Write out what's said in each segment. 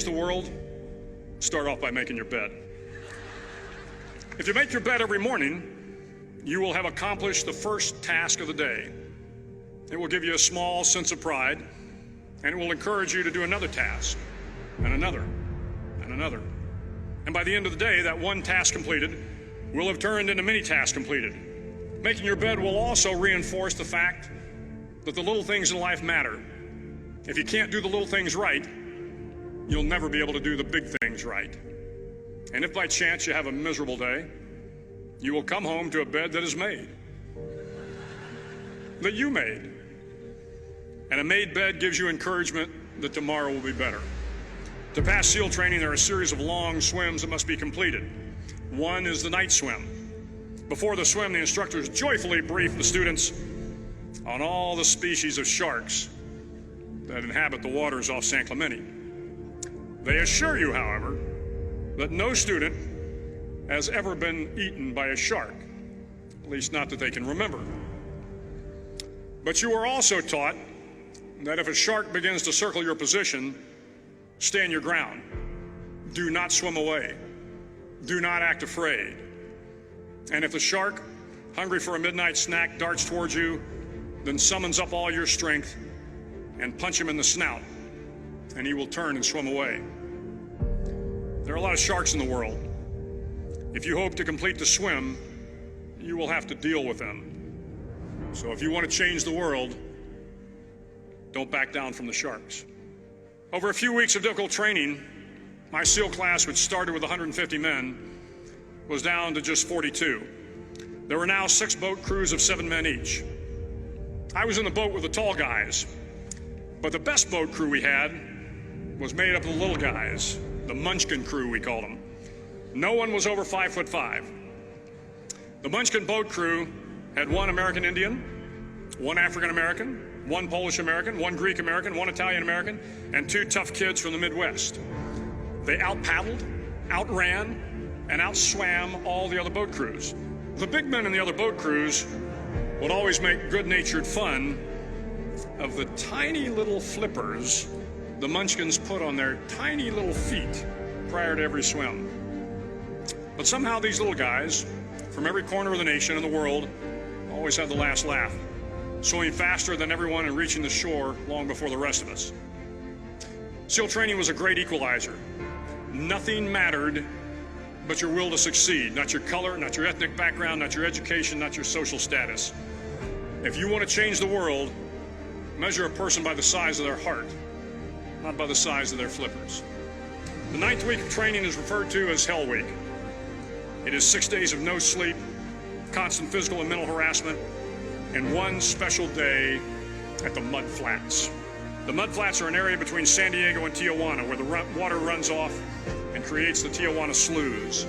change the world, start off by making your bed. If you make your bed every morning, you will have accomplished the first task of the day. It will give you a small sense of pride, and it will encourage you to do another task, and another, and another. And by the end of the day, that one task completed will have turned into many tasks completed. Making your bed will also reinforce the fact that the little things in life matter. If you can't do the little things right, you'll never be able to do the big things right. And if by chance you have a miserable day, you will come home to a bed that is made, that you made. And a made bed gives you encouragement that tomorrow will be better. To pass SEAL training, there are a series of long swims that must be completed. One is the night swim. Before the swim, the instructors joyfully brief the students on all the species of sharks that inhabit the waters off San Clemente. They assure you, however, that no student has ever been eaten by a shark, at least not that they can remember. But you are also taught that if a shark begins to circle your position, stand your ground. Do not swim away. Do not act afraid. And if the shark, hungry for a midnight snack, darts towards you, then summons up all your strength and punch him in the snout, and he will turn and swim away. There are a lot of sharks in the world. If you hope to complete the swim, you will have to deal with them. So if you want to change the world, don't back down from the sharks. Over a few weeks of difficult training, my SEAL class, which started with 150 men, was down to just 42. There were now 6 boat crews of 7 men each. I was in the boat with the tall guys, but the best boat crew we had was made up of the little guys, the Munchkin crew, we called them. No one was over 5'5". The Munchkin boat crew had 1 American Indian, 1 African American, 1 Polish American, 1 Greek American, 1 Italian American, and 2 tough kids from the Midwest. They out-paddled, outran, and outswam all the other boat crews. The big men in the other boat crews would always make good-natured fun of the tiny little flippers the Munchkins put on their tiny little feet prior to every swim. But somehow these little guys from every corner of the nation and the world always had the last laugh, swimming faster than everyone and reaching the shore long before the rest of us. SEAL training was a great equalizer. Nothing mattered but your will to succeed, not your color, not your ethnic background, not your education, not your social status. If you want to change the world, measure a person by the size of their heart, not by the size of their flippers. The 9th week of training is referred to as Hell Week. It is 6 days of no sleep, constant physical and mental harassment, and 1 special day at the Mud Flats. The Mud Flats are an area between San Diego and Tijuana where the water runs off and creates the Tijuana Sloughs,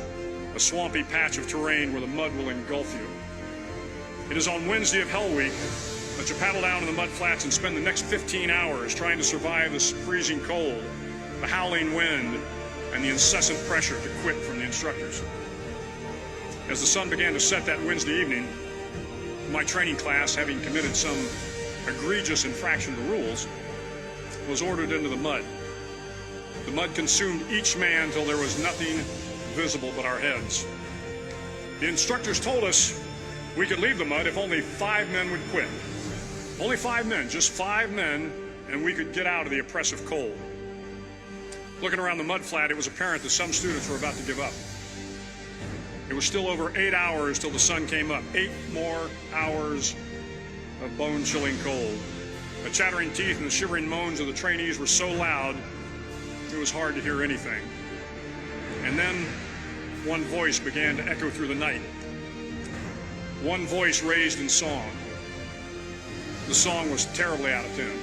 a swampy patch of terrain where the mud will engulf you. It is on Wednesday of Hell Week that you paddle down to the Mud Flats and spend the next 15 hours trying to survive the freezing cold, the howling wind, and the incessant pressure to quit from the instructors. As the sun began to set that Wednesday evening, my training class, having committed some egregious infraction of the rules, was ordered into the mud. The mud consumed each man till there was nothing visible but our heads. The instructors told us we could leave the mud if only 5 men would quit. Only 5 men, just 5 men, and we could get out of the oppressive cold. Looking around the mud flat, it was apparent that some students were about to give up. It was still over 8 hours till the sun came up. 8 more hours of bone-chilling cold. The chattering teeth and the shivering moans of the trainees were so loud, it was hard to hear anything. And then one voice began to echo through the night. One voice raised in song. The song was terribly out of tune,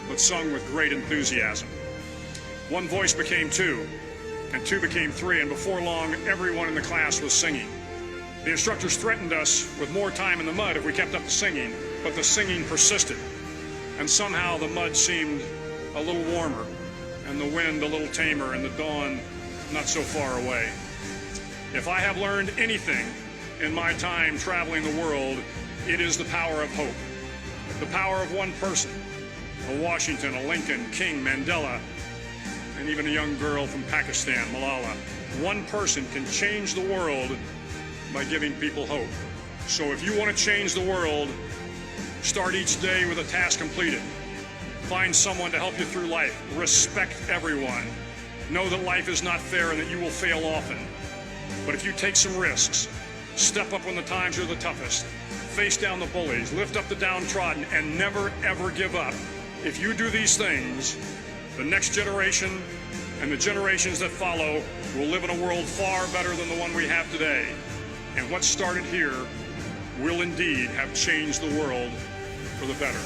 but sung with great enthusiasm. One voice became 2, and 2 became 3, and before long, everyone in the class was singing. The instructors threatened us with more time in the mud if we kept up the singing, but the singing persisted, and somehow the mud seemed a little warmer, and the wind a little tamer, and the dawn not so far away. If I have learned anything in my time traveling the world, it is the power of hope. The power of one person, a Washington, a Lincoln, King, Mandela, and even a young girl from Pakistan, Malala. One person can change the world by giving people hope. So if you want to change the world, start each day with a task completed. Find someone to help you through life. Respect everyone. Know that life is not fair and that you will fail often. But if you take some risks, step up when the times are the toughest, face down the bullies, lift up the downtrodden, and never, ever give up. If you do these things, the next generation and the generations that follow will live in a world far better than the one we have today. And what started here will indeed have changed the world for the better.